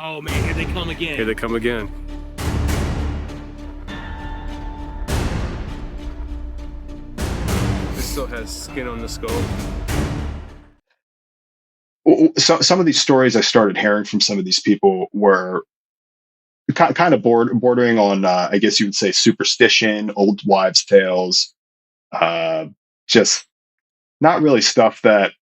Oh man, here they come again. Here they come again. This still has skin on the skull. So some of these stories I started hearing from some of these people were kind of bordering on, I guess you would say, superstition, old wives' tales, uh, just not really stuff that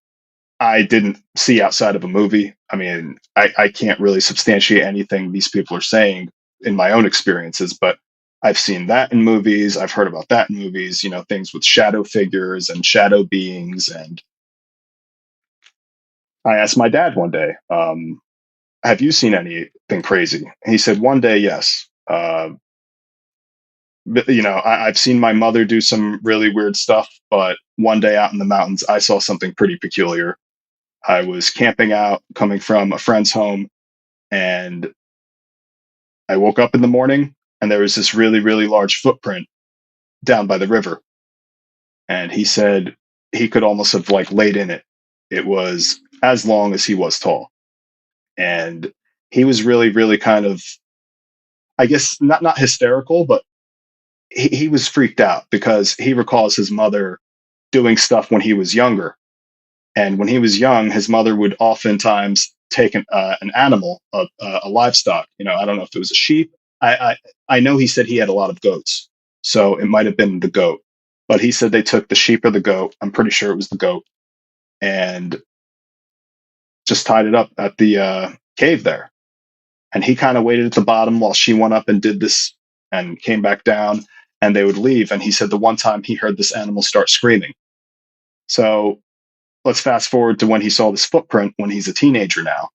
I didn't see outside of a movie. I mean, I can't really substantiate anything these people are saying in my own experiences, but I've seen that in movies. I've heard about that in movies, things with shadow figures and shadow beings. And I asked my dad one day, have you seen anything crazy? And he said, one day, yes. But, I've seen my mother do some really weird stuff, but one day out in the mountains, I saw something pretty peculiar. I was camping out, coming from a friend's home, and I woke up in the morning and there was this really, really large footprint down by the river. And he said he could almost have like laid in it. It was as long as he was tall. And he was really, really kind of, I guess, not hysterical, but he was freaked out because he recalls his mother doing stuff when he was younger. And when he was young, his mother would oftentimes take an animal, a livestock. I don't know if it was a sheep. I know he said he had a lot of goats, so it might have been the goat. But he said they took the sheep or the goat. I'm pretty sure it was the goat, and just tied it up at the cave there. And he kind of waited at the bottom while she went up and did this and came back down, and they would leave. And he said the one time he heard this animal start screaming. So let's fast forward to when he saw this footprint when he's a teenager now.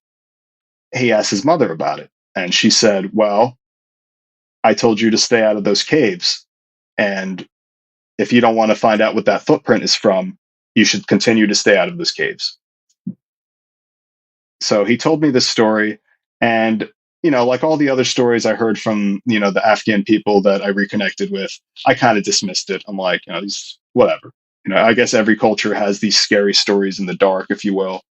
He asked his mother about it. And she said, well, I told you to stay out of those caves. And if you don't want to find out what that footprint is from, you should continue to stay out of those caves. So he told me this story. And, like all the other stories I heard from, the Afghan people that I reconnected with, I kind of dismissed it. I'm like, these, whatever. I guess every culture has these scary stories in the dark, if you will.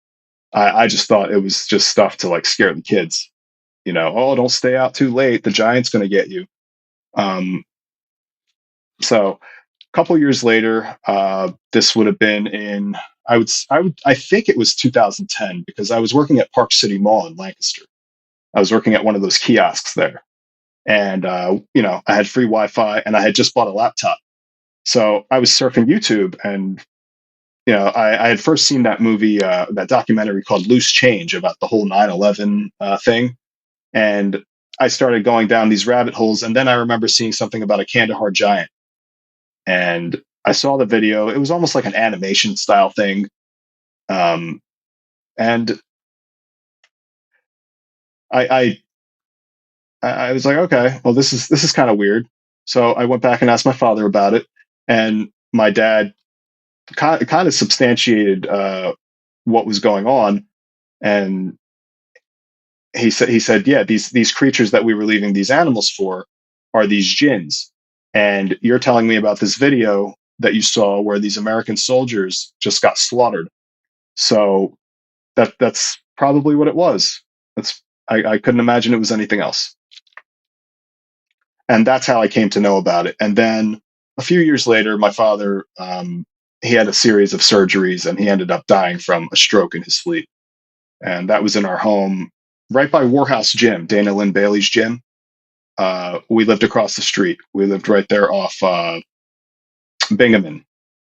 I just thought it was just stuff to like scare the kids. Oh, don't stay out too late. The giant's going to get you. So a couple years later, this would have been in, I think it was 2010 because I was working at Park City Mall in Lancaster. I was working at one of those kiosks there. And, I had free Wi-Fi and I had just bought a laptop. So I was surfing YouTube and I had first seen that movie, that documentary called Loose Change about the whole 9/11 thing. And I started going down these rabbit holes. And then I remember seeing something about a Kandahar giant. And I saw the video. It was almost like an animation style thing. And I, I was like, okay, well, this is kind of weird. So I went back and asked my father about it. And my dad kind of substantiated what was going on. And he said, yeah, these creatures that we were leaving these animals for are these jinns. And you're telling me about this video that you saw where these American soldiers just got slaughtered. So that's probably what it was. I couldn't imagine it was anything else. And that's how I came to know about it. And then a few years later, my father, he had a series of surgeries and he ended up dying from a stroke in his sleep. And that was in our home right by Warhouse Gym, Dana Lynn Bailey's gym. We lived across the street. We lived right there off Bingaman.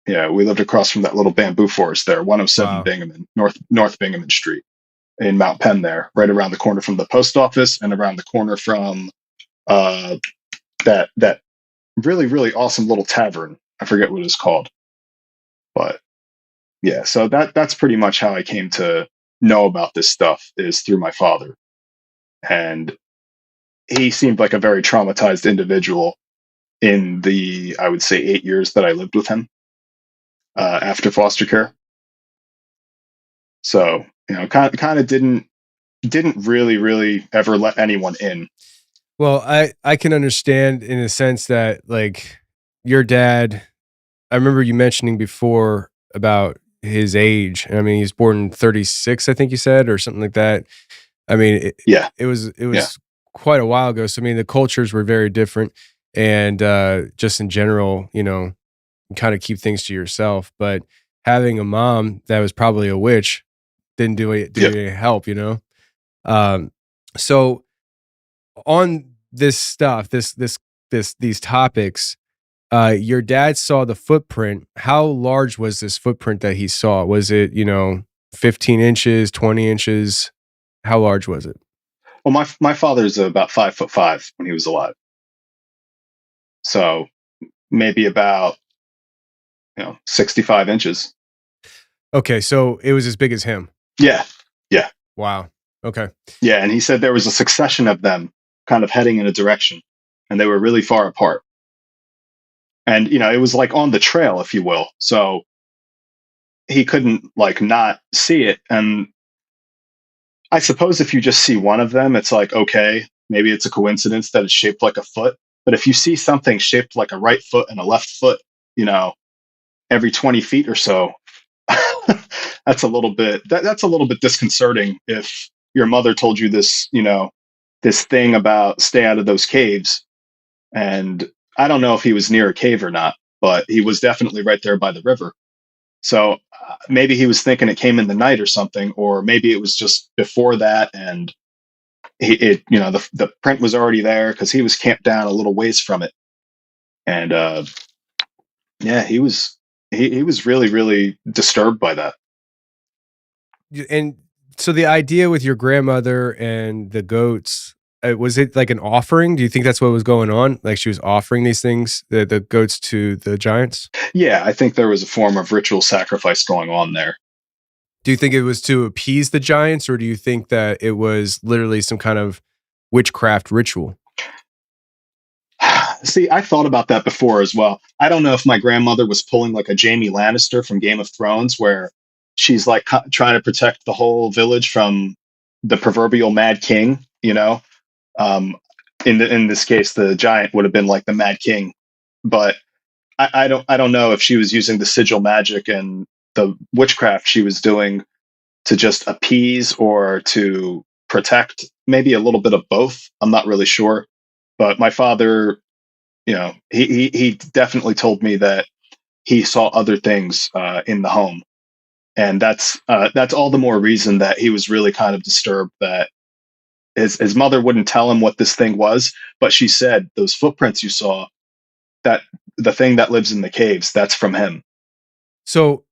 Yeah, we lived across from that little bamboo forest there, 107 Wow. Bingaman, North Bingaman Street in Mount Penn there, right around the corner from the post office and around the corner from uh, that really, really awesome little tavern. I forget what it's called. But yeah, so that's pretty much how I came to know about this stuff is through my father. And he seemed like a very traumatized individual in the, I would say, 8 years that I lived with him after foster care. So, kind of didn't really ever let anyone in. Well, I can understand in a sense that like your dad, I remember you mentioning before about his age. I mean, he's born in 36, I think you said, or something like that. I mean, Yeah. it was Yeah. quite a while ago. So I mean, the cultures were very different, and just in general, kind of keep things to yourself. But having a mom that was probably a witch didn't do Yeah. any help, Um, so on this stuff, these topics, your dad saw the footprint. How large was this footprint that he saw? Was it, 15 inches, 20 inches? How large was it? Well, my father's about 5'5" when he was alive, so maybe about 65 inches. Okay, so it was as big as him. Yeah. Yeah. Wow. Okay. Yeah. And he said there was a succession of them kind of heading in a direction, and they were really far apart. And it was like on the trail, if you will. So he couldn't like not see it. And I suppose if you just see one of them, it's like, okay, maybe it's a coincidence that it's shaped like a foot. But if you see something shaped like a right foot and a left foot, every 20 feet or so, that's a little bit that's a little bit disconcerting. If your mother told you this, this thing about stay out of those caves, and I don't know if he was near a cave or not, but he was definitely right there by the river. So maybe he was thinking it came in the night or something, or maybe it was just before that, and the print was already there because he was camped down a little ways from it, and yeah, he was really really disturbed by that. And so the idea with your grandmother and the goats, was it like an offering? Do you think that's what was going on? Like she was offering these things, the goats to the giants? Yeah, I think there was a form of ritual sacrifice going on there. Do you think it was to appease the giants, or do you think that it was literally some kind of witchcraft ritual? See, I thought about that before as well. I don't know if my grandmother was pulling like a Jaime Lannister from Game of Thrones, where she's like trying to protect the whole village from the proverbial Mad King. Um, in this case, the giant would have been like the Mad King, but I don't know if she was using the sigil magic and the witchcraft she was doing to just appease or to protect. Maybe a little bit of both. I'm not really sure, but my father, he definitely told me that he saw other things in the home, and that's all the more reason that he was really kind of disturbed that his mother wouldn't tell him what this thing was, but she said those footprints you saw, that the thing that lives in the caves, that's from him. So,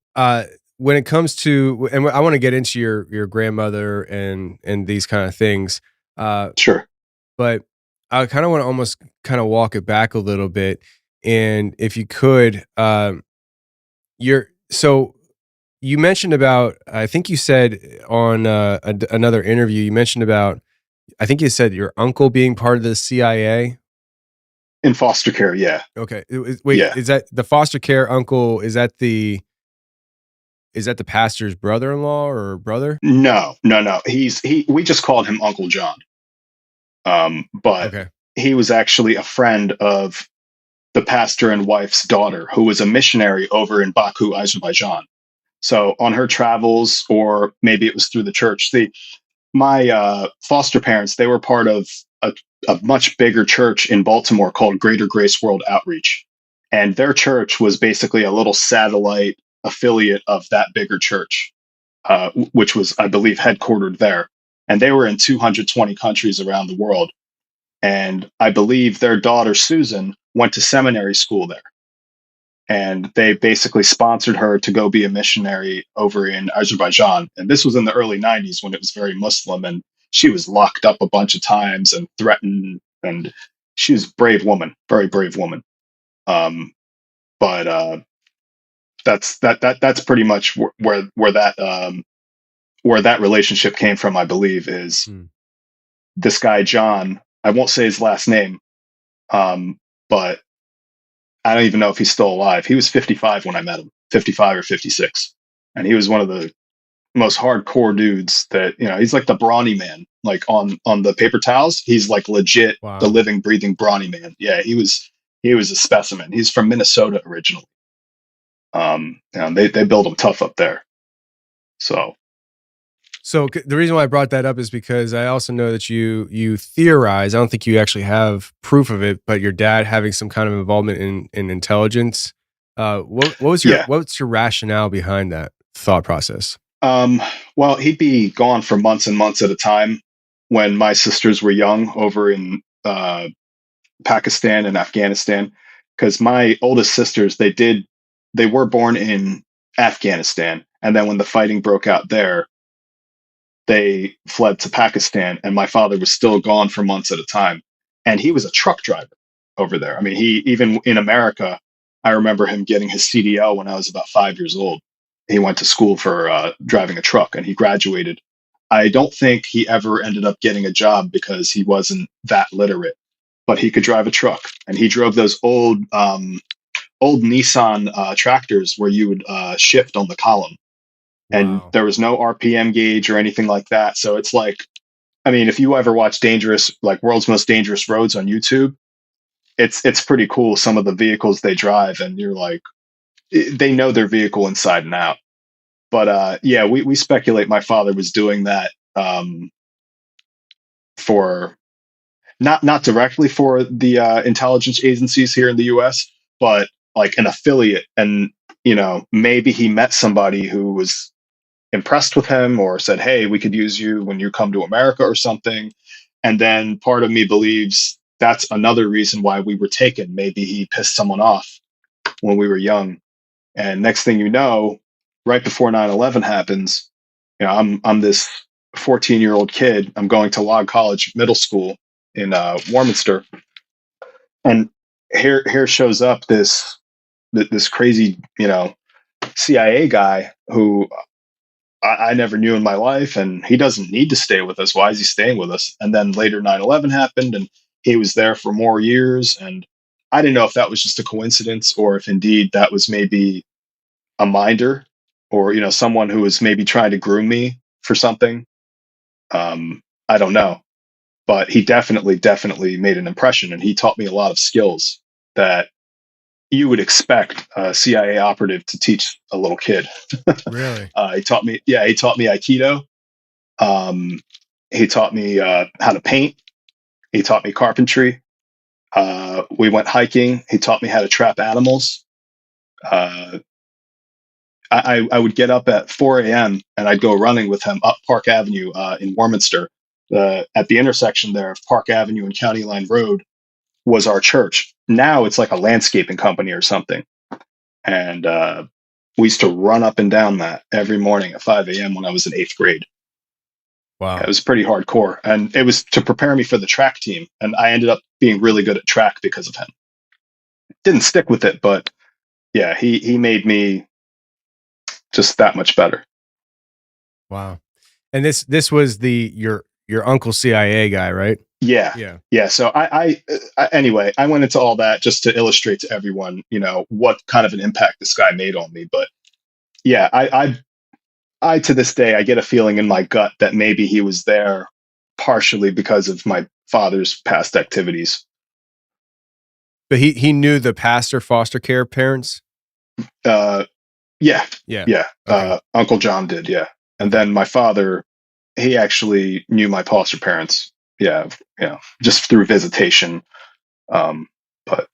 when it comes to, and I want to get into your grandmother and these kind of things, uh, Sure. but I kind of want to almost kind of walk it back a little bit, and if you could, you're so you mentioned about, I think you said on another interview, you mentioned about, I think you said your uncle being part of the CIA. In foster care, yeah. Okay, wait, Yeah. is that the foster care uncle? Is that the pastor's brother-in-law or brother? No, no, no. We just called him Uncle John. But Okay. he was actually a friend of the pastor and wife's daughter, who was a missionary over in Baku, Azerbaijan. So on her travels, or maybe it was through the church. My foster parents, they were part of a much bigger church in Baltimore called Greater Grace World Outreach. And their church was basically a little satellite affiliate of that bigger church, which was, I believe, headquartered there. And they were in 220 countries around the world. And I believe their daughter, Susan, went to seminary school there. And they basically sponsored her to go be a missionary over in Azerbaijan. And this was in the early 90s when it was very Muslim. And she was locked up a bunch of times and threatened. And she was a brave woman, very brave woman. Um, but that's pretty much where that relationship came from. I believe is Hmm. this guy John. I won't say his last name, but I don't even know if he's still alive. He was 55 when I met him, 55 or 56, and he was one of the most hardcore dudes. That he's like the brawny man, like on the paper towels. He's like legit the Wow. living, breathing brawny man. Yeah, he was a specimen. He's from Minnesota originally. And they build them tough up there. So So the reason why I brought that up is because I also know that you theorize. I don't think you actually have proof of it, but your dad having some kind of involvement in intelligence. Yeah. What's your rationale behind that thought process? Um, well, he'd be gone for months and months at a time when my sisters were young over in Pakistan and Afghanistan. Because my oldest sisters, they were born in Afghanistan, and then when the fighting broke out there, they fled to Pakistan, and my father was still gone for months at a time. And he was a truck driver over there. I mean, he even in America, I remember him getting his CDL when I was about 5 years old. He went to school for driving a truck, and he graduated. I don't think he ever ended up getting a job because he wasn't that literate, but he could drive a truck, and he drove those old Nissan tractors where you would shift on the column, and Wow. there was no RPM gauge or anything like that. So it's like, I mean, if you ever watch World's Most Dangerous Roads on YouTube, it's pretty cool. Some of the vehicles they drive, and you're like, they know their vehicle inside and out. But yeah, we speculate my father was doing that for not directly for the intelligence agencies here in the U.S., but like an affiliate, and maybe he met somebody who was impressed with him or said, "Hey, we could use you when you come to America," or something. And then part of me believes that's another reason why we were taken. Maybe he pissed someone off when we were young. And next thing you know, right before 9/11 happens, I'm this 14-year-old kid. I'm going to Log College Middle School in Warminster, and here shows up this crazy, CIA guy who I never knew in my life, and he doesn't need to stay with us. Why is he staying with us? And then later 9/11 happened, and he was there for more years. And I didn't know if that was just a coincidence or if indeed that was maybe a minder, or, someone who was maybe trying to groom me for something. I don't know. But he definitely made an impression, and he taught me a lot of skills that you would expect a CIA operative to teach a little kid. Really? He taught me Aikido. Um, he taught me how to paint. He taught me carpentry. We went hiking. He taught me how to trap animals. Uh, I would get up at 4 a.m. and I'd go running with him up Park Avenue in Warminster. At the intersection there of Park Avenue and County Line Road was our church. Now it's like a landscaping company or something. And we used to run up and down that every morning at 5 a.m. when I was in 8th grade. Wow. It was pretty hardcore. And it was to prepare me for the track team. And I ended up being really good at track because of him. Didn't stick with it, but yeah, he made me just that much better. Wow. And this was your uncle CIA guy, right? Yeah. So anyway, I went into all that just to illustrate to everyone, what kind of an impact this guy made on me. But yeah, I to this day, I get a feeling in my gut that maybe he was there partially because of my father's past activities. But he knew the pastor foster care parents? Yeah. Okay. Uncle John did, yeah. And then my father, he actually knew my foster parents. Yeah, just through visitation. But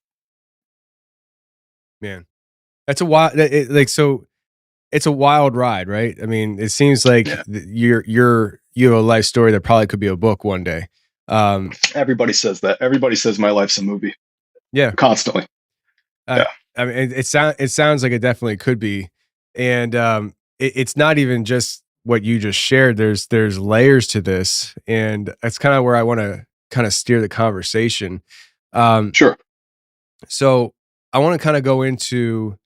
Man, that's a wild. So it's a wild ride, right? I mean, it seems like yeah, you have a life story that probably could be a book one day. everybody says that. Everybody says my life's a movie. Yeah, Constantly. Yeah. I mean, it sounds like it definitely could be, and it's not even just what you just shared. There's layers to this, and that's kind of where I want to kind of steer the conversation. Sure. So I want to kind of go into.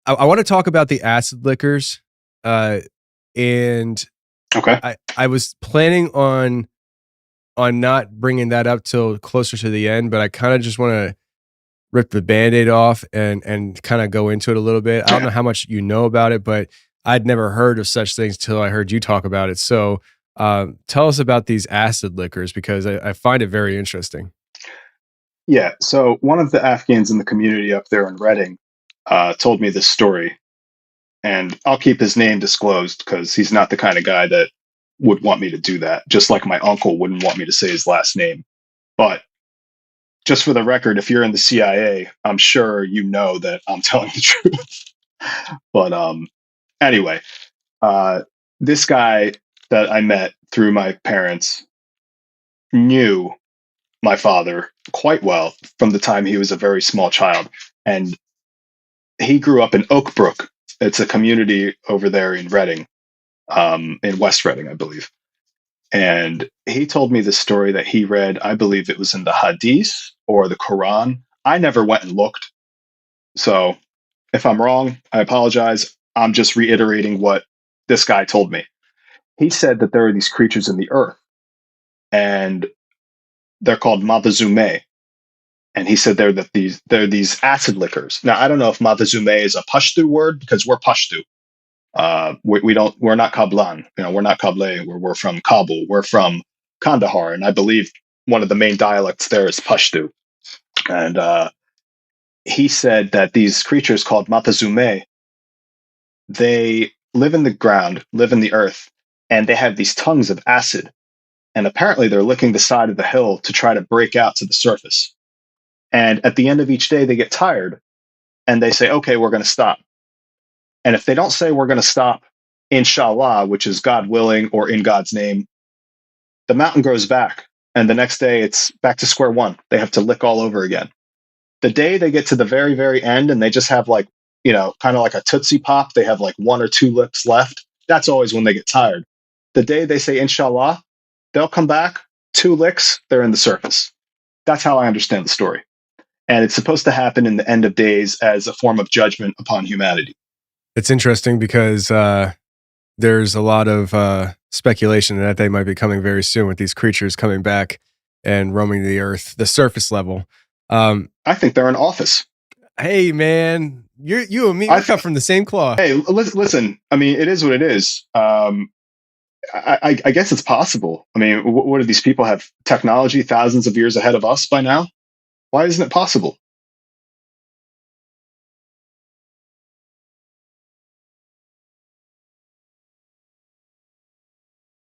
I want to talk about the acid liquors, and Okay. I was planning on not bringing that up till closer to the end, but I kind of just want to rip the Band-Aid off and kind of go into it a little bit. I don't know how much you know about it, but I'd never heard of such things till I heard you talk about it. So tell us about these acid liquors, because I find it very interesting. Yeah. So one of the Afghans in the community up there in Reading told me this story, and I'll keep his name disclosed because he's not the kind of guy that would want me to do that, just like my uncle wouldn't want me to say his last name. But just for the record, if you're in the CIA, I'm sure you know that I'm telling the truth. But anyway, this guy that I met through my parents knew my father quite well from the time he was a very small child. And he grew up in Oakbrook. It's a community over there in Reading, in West Reading, I believe. And he told me the story that he read, I believe it was in the Hadith or the Quran. I never went and looked. So if I'm wrong, I apologize. I'm just reiterating what this guy told me. He said that there are these creatures in the earth, and they're called Matazume. And he said they're these acid lickers. Now, I don't know if Matazume is a Pashto word, because we're Pashto. We're not Kablan. We're not Kable. We're from Kabul. We're from Kandahar. And I believe one of the main dialects there is Pashto. And he said that these creatures called Matazume, they live in the ground, live in the earth, and they have these tongues of acid. And apparently they're licking the side of the hill to try to break out to the surface. And at the end of each day, they get tired and they say, okay, we're going to stop. And if they don't say we're going to stop, inshallah, which is God willing or in God's name, the mountain grows back. And the next day it's back to square one. They have to lick all over again. The day they get to the very, very end and they just have like, kind of like a Tootsie Pop, they have like 1 or 2 licks left. That's always when they get tired. The day they say inshallah, they'll come back, 2 licks, they're in the surface. That's how I understand the story. And it's supposed to happen in the end of days as a form of judgment upon humanity. It's interesting because there's a lot of speculation that they might be coming very soon with these creatures coming back and roaming the earth, the surface level. I think they're in office. Hey, man, you and me, we come from the same cloth. Hey, listen, I mean, it is what it is. I guess it's possible. I mean, what do these people have? Technology thousands of years ahead of us by now? Why isn't it possible?